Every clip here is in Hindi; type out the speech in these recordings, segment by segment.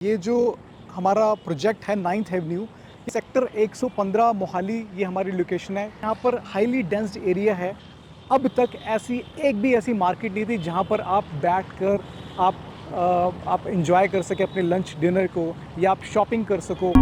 ये जो हमारा प्रोजेक्ट है 9th एवेन्यू, सेक्टर 115 मोहाली, ये हमारी लोकेशन है। यहाँ पर हाईली डेंस्ड एरिया है। अब तक एक भी ऐसी मार्केट नहीं थी जहाँ पर आप बैठकर आप एंजॉय कर सके अपने लंच डिनर को, या आप शॉपिंग कर सको।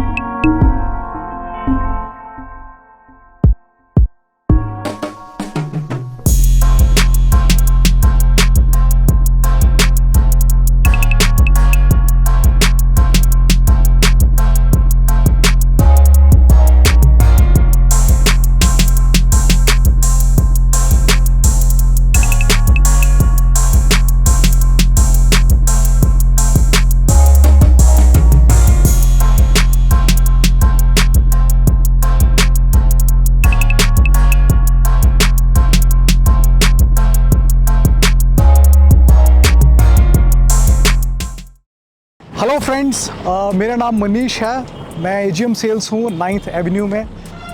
हेलो फ्रेंड्स, मेरा नाम मनीष है। मैं एजीएम सेल्स हूँ 9th एवेन्यू में।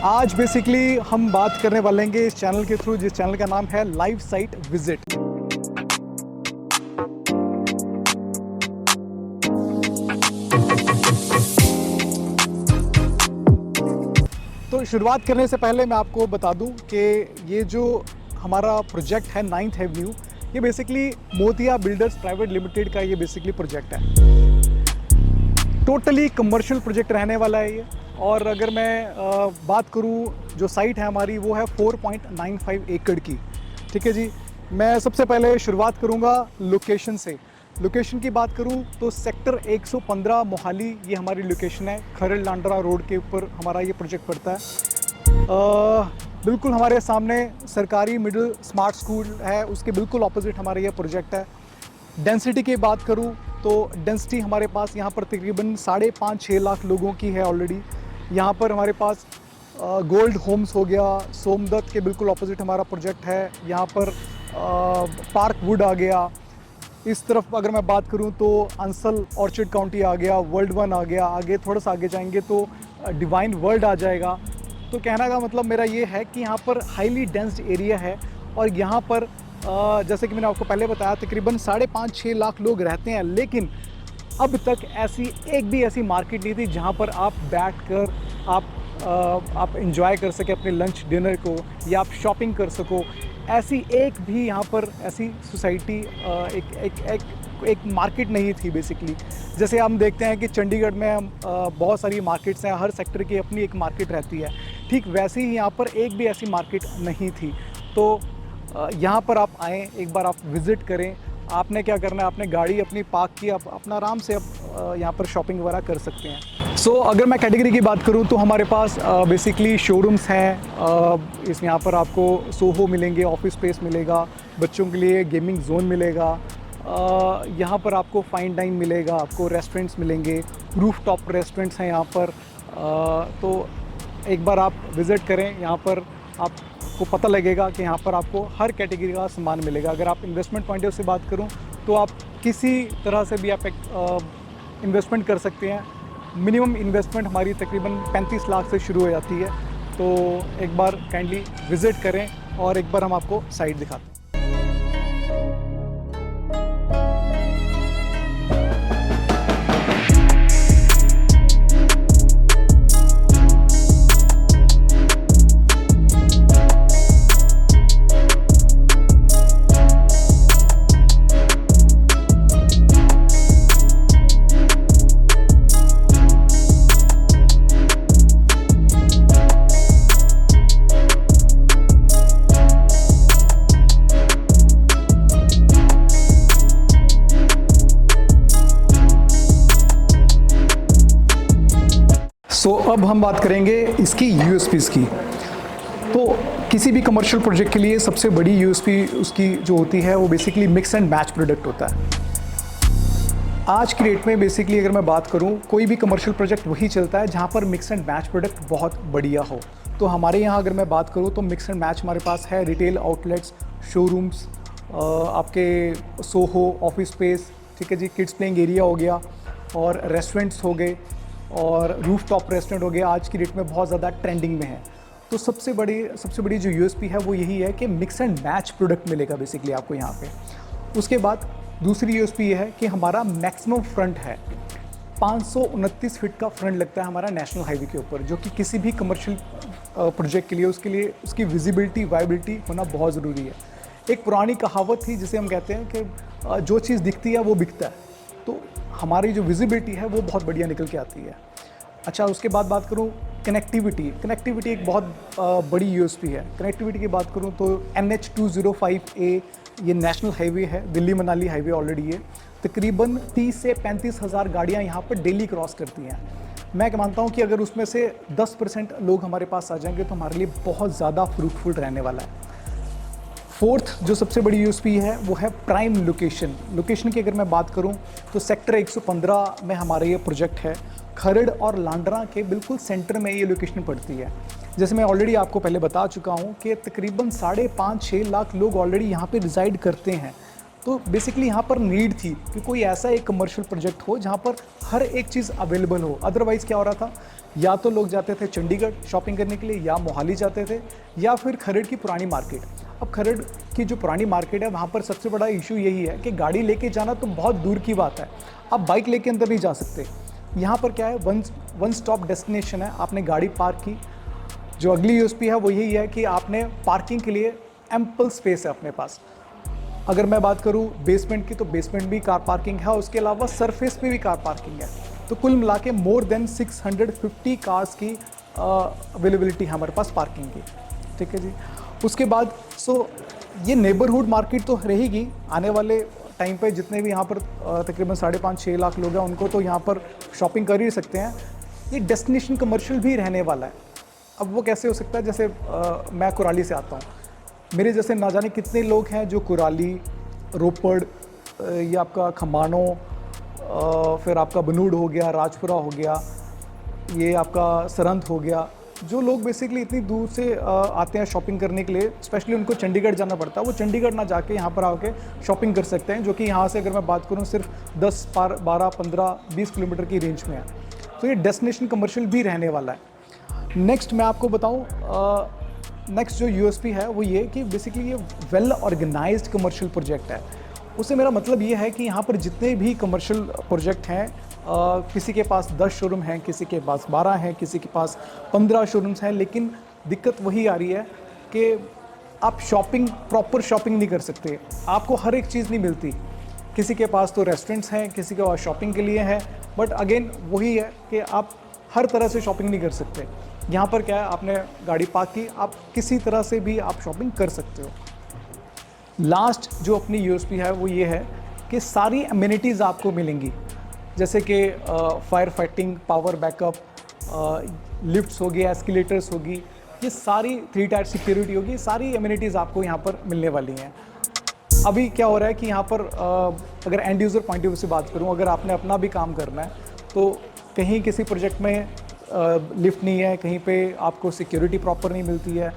आज बेसिकली हम बात करने वाले हैं इस चैनल के थ्रू, जिस चैनल का नाम है लाइव साइट विजिट। तो शुरुआत करने से पहले मैं आपको बता दूं कि ये जो हमारा प्रोजेक्ट है 9th एवेन्यू, ये बेसिकली मोतिया बिल्डर्स प्राइवेट लिमिटेड का ये बेसिकली प्रोजेक्ट है। टोटली कमर्शियल प्रोजेक्ट रहने वाला है ये। और अगर मैं बात करूँ, जो साइट है हमारी वो है 4.95 एकड़ की। ठीक है जी। मैं सबसे पहले शुरुआत करूँगा लोकेशन से। लोकेशन की बात करूँ तो सेक्टर 115 मोहाली, ये हमारी लोकेशन है। खरड़ लांडरा रोड के ऊपर हमारा ये प्रोजेक्ट पड़ता है। बिल्कुल हमारे सामने सरकारी मिडिल स्मार्ट स्कूल है, उसके बिल्कुल ऑपोजिट हमारा ये प्रोजेक्ट है। डेंसिटी की बात करूं तो डेंसिटी हमारे पास यहाँ पर तकरीबन 5.5-6 लाख लोगों की है ऑलरेडी। यहाँ पर हमारे पास गोल्ड होम्स हो गया, सोमदत्त के बिल्कुल ऑपोजिट हमारा प्रोजेक्ट है। यहाँ पर पार्क वुड आ गया। इस तरफ अगर मैं बात करूँ तो अंसल ऑर्चिड काउंटी आ गया, वर्ल्ड वन आ गया। आगे थोड़ा सा आगे जाएंगे तो डिवाइन वर्ल्ड आ जाएगा। तो कहने का मतलब मेरा ये है कि यहाँ पर हाईली डेंस्ड एरिया है। और यहाँ पर जैसे कि मैंने आपको पहले बताया, तकरीबन 5.5-6 लाख लोग रहते हैं। लेकिन अब तक एक भी ऐसी मार्केट नहीं थी जहाँ पर आप बैठकर आप एंजॉय कर सके अपने लंच डिनर को, या आप शॉपिंग कर सको। ऐसी एक भी यहाँ पर ऐसी सोसाइटी एक मार्केट नहीं थी बेसिकली। जैसे हम देखते हैं कि चंडीगढ़ में हम बहुत सारी मार्केट्स हैं, हर सेक्टर की अपनी एक मार्केट रहती है। ठीक वैसे ही यहाँ पर एक भी ऐसी मार्केट नहीं थी। तो यहाँ पर आप आएँ, एक बार आप विज़िट करें। आपने क्या करना है, आपने गाड़ी अपनी पार्क की, आप अपना आराम से आप यहाँ पर शॉपिंग वगैरह कर सकते हैं। सो अगर मैं कैटेगरी की बात करूँ तो हमारे पास बेसिकली शोरूम्स हैं। इस यहाँ पर आपको सोहो मिलेंगे, ऑफिस स्पेस मिलेगा, बच्चों के लिए गेमिंग जोन मिलेगा। यहाँ पर आपको फाइन डाइन मिलेगा, आपको रेस्टोरेंट्स मिलेंगे, रूफ टॉप रेस्टोरेंट्स हैं यहाँ पर। तो एक बार आप विज़िट करें, यहाँ पर आपको पता लगेगा कि यहाँ पर आपको हर कैटेगरी का सामान मिलेगा। अगर आप इन्वेस्टमेंट पॉइंट ऑफ व्यू से बात करूँ तो आप किसी तरह से भी आप इन्वेस्टमेंट कर सकते हैं। मिनिमम इन्वेस्टमेंट हमारी तकरीबन 35 लाख से शुरू हो जाती है। तो एक बार काइंडली विज़िट करें और एक बार हम आपको साइट दिखाते हैं। अब हम बात करेंगे इसकी यूएसपीज़ की। तो किसी भी कमर्शियल प्रोजेक्ट के लिए सबसे बड़ी यूएसपी उसकी जो होती है वो basically mix and match product होता है। आज की डेट में बेसिकली अगर मैं बात करूं, कोई भी कमर्शियल प्रोजेक्ट वही चलता है जहां पर मिक्स एंड मैच प्रोडक्ट बहुत बढ़िया हो। तो हमारे यहाँ अगर मैं बात करूं तो मिक्स एंड मैच हमारे पास है। रिटेल आउटलेट्स, शोरूम्स, आपके सोहो ऑफिस स्पेस, ठीक है जी, किड्स प्लेइंग एरिया हो गया, और रेस्टोरेंट्स हो गए, और रूफ टॉप रेस्टोरेंट हो गया, आज की डेट में बहुत ज़्यादा ट्रेंडिंग में है। तो सबसे बड़ी जो यूएसपी है वो यही है कि मिक्स एंड मैच प्रोडक्ट मिलेगा बेसिकली आपको यहाँ पे। उसके बाद दूसरी यूएसपी ये है कि हमारा मैक्सिमम फ्रंट है। 529 फीट का फ्रंट लगता है हमारा नेशनल हाईवे के ऊपर, जो कि किसी भी कमर्शियल प्रोजेक्ट के लिए उसकी विजिबिलिटी वायबिलिटी होना बहुत ज़रूरी है। एक पुरानी कहावत थी जिसे हम कहते हैं कि जो चीज़ दिखती है वो बिकता है, तो हमारी जो विजिबिलिटी है वो बहुत बढ़िया निकल के आती है। अच्छा, उसके बाद बात करूँ कनेक्टिविटी एक बहुत बड़ी यूएसपी है। कनेक्टिविटी की बात करूँ तो NH205A ये नेशनल हाईवे है, दिल्ली मनाली हाईवे ऑलरेडी है। तकरीबन 30 से 35 हज़ार गाड़ियाँ यहाँ पर डेली क्रॉस करती हैं। मैं मानता हूँ कि अगर उसमें से 10% लोग हमारे पास आ जाएंगे तो हमारे लिए बहुत ज़्यादा फ्रूटफुल रहने वाला है। फोर्थ जो सबसे बड़ी यूएसपी है वो है प्राइम लोकेशन की अगर मैं बात करूं तो सेक्टर 115 में हमारा ये प्रोजेक्ट है। खरड़ और लांडरा के बिल्कुल सेंटर में ये लोकेशन पड़ती है। जैसे मैं ऑलरेडी आपको पहले बता चुका हूं कि तकरीबन 5.5-6 लाख लोग ऑलरेडी यहाँ पे रिजाइड करते हैं। तो बेसिकली यहाँ पर नीड थी कि कोई ऐसा एक कमर्शियल प्रोजेक्ट हो जहाँ पर हर एक चीज़ अवेलेबल हो। अदरवाइज़ क्या हो रहा था, या तो लोग जाते थे चंडीगढ़ शॉपिंग करने के लिए, या मोहाली जाते थे, या फिर खरड़ की पुरानी मार्केट। अब खरड़ की जो पुरानी मार्केट है वहाँ पर सबसे बड़ा इशू यही है कि गाड़ी लेके जाना तो बहुत दूर की बात है, आप बाइक लेके अंदर नहीं जा सकते। यहाँ पर क्या है, वन स्टॉप डेस्टिनेशन है। आपने गाड़ी पार्क की, जो अगली यूएसपी है वो यही है कि आपने पार्किंग के लिए एम्पल स्पेस है अपने पास। अगर मैं बात करूँ बेसमेंट की तो बेसमेंट भी कार पार्किंग है, उसके अलावा सरफेस पे भी कार पार्किंग है। तो कुल मिला के मोर देन 650 कार्स की अवेलेबिलिटी है हमारे पास पार्किंग की। ठीक है जी। उसके बाद ये नेबरहुड मार्केट तो रहेगी। आने वाले टाइम पे जितने भी यहाँ पर तकरीबन 5.5-6 लाख लोग हैं उनको तो यहाँ पर शॉपिंग कर ही सकते हैं। ये डेस्टिनेशन कमर्शियल भी रहने वाला है। अब वो कैसे हो सकता है, जैसे मैं कुराली से आता हूँ, मेरे जैसे ना जाने कितने लोग हैं जो कुराली, रोपड़, ये आपका खमानो, फिर आपका बनूड़ हो गया, राजपुरा हो गया, ये आपका सरहंद हो गया, जो लोग बेसिकली इतनी दूर से आते हैं शॉपिंग करने के लिए, स्पेशली उनको चंडीगढ़ जाना पड़ता है, वो चंडीगढ़ ना जाके यहाँ पर आके शॉपिंग कर सकते हैं, जो कि यहाँ से अगर मैं बात करूँ सिर्फ 10, 12, 15, 20 किलोमीटर की रेंज में है। तो ये डेस्टिनेशन कमर्शियल भी रहने वाला है। नेक्स्ट मैं आपको बताऊँ, नेक्स्ट जो यूएसपी है वो ये कि बेसिकली ये वेल ऑर्गेनाइज्ड कमर्शियल प्रोजेक्ट है। उससे मेरा मतलब ये है कि यहाँ पर जितने भी कमर्शियल प्रोजेक्ट हैं, किसी के पास 10 शोरूम हैं, किसी के पास 12 हैं, किसी के पास 15 शोरूम्स हैं, लेकिन दिक्कत वही आ रही है कि आप प्रॉपर शॉपिंग नहीं कर सकते, आपको हर एक चीज़ नहीं मिलती। किसी के पास तो रेस्टोरेंट्स हैं, किसी के पास शॉपिंग के लिए हैं, बट अगेन वही है कि आप हर तरह से शॉपिंग नहीं कर सकते। यहाँ पर क्या है, आपने गाड़ी पार्क की, आप किसी तरह से भी आप शॉपिंग कर सकते हो। लास्ट जो अपनी यूएसपी है वो ये है कि सारी एमिनिटीज़ आपको मिलेंगी, जैसे कि fire fighting, power backup, lifts होगी, एस्केलेटर्स होगी, ये सारी 3 टायर सिक्योरिटी होगी, सारी एमिनिटीज़ आपको यहाँ पर मिलने वाली हैं। अभी क्या हो रहा है कि यहाँ पर अगर end user point of view से बात करूँ, अगर आपने अपना भी काम करना है तो कहीं किसी प्रोजेक्ट में लिफ्ट नहीं है, कहीं पे आपको सिक्योरिटी प्रॉपर नहीं मिलती है,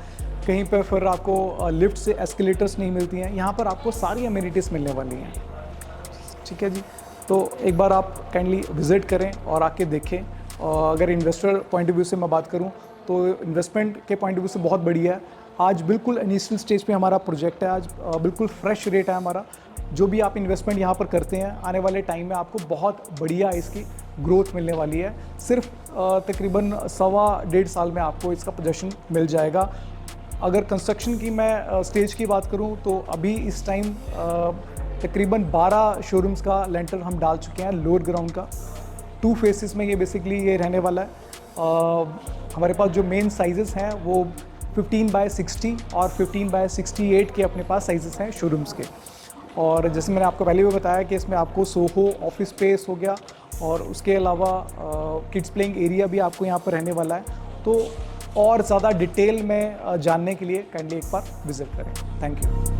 कहीं पे फिर आपको लिफ्ट से एस्केलेटर्स नहीं मिलती हैं, यहाँ पर आपको सारी एमिनिटीज़ मिलने वाली हैं। ठीक है जी। तो एक बार आप काइंडली विज़िट करें और आके देखें। अगर इन्वेस्टर पॉइंट ऑफ व्यू से मैं बात करूं तो इन्वेस्टमेंट के पॉइंट ऑफ व्यू से बहुत बढ़िया है। आज बिल्कुल इनिशियल स्टेज पे हमारा प्रोजेक्ट है, आज बिल्कुल फ्रेश रेट है हमारा। जो भी आप इन्वेस्टमेंट यहाँ पर करते हैं, आने वाले टाइम में आपको बहुत बढ़िया इसकी ग्रोथ मिलने वाली है। सिर्फ तकरीबन 1.25 साल में आपको इसका पोजीशन मिल जाएगा। अगर कंस्ट्रक्शन की मैं स्टेज की बात करूं तो अभी इस टाइम तकरीबन 12 शोरूम्स का लेंटर हम डाल चुके हैं, लोअर ग्राउंड का। 2 फेसेस में ये बेसिकली ये रहने वाला है। हमारे पास जो मेन साइजेस हैं वो 15x60 और 15x68 के अपने पास साइजेस हैं शोरूम्स के। और जैसे मैंने आपको पहले भी बताया कि इसमें आपको सोहो ऑफिस स्पेस हो गया, और उसके अलावा किड्स प्लेइंग एरिया भी आपको यहाँ पर रहने वाला है। तो और ज़्यादा डिटेल में जानने के लिए काइंडली एक बार विज़िट करें। Thank you.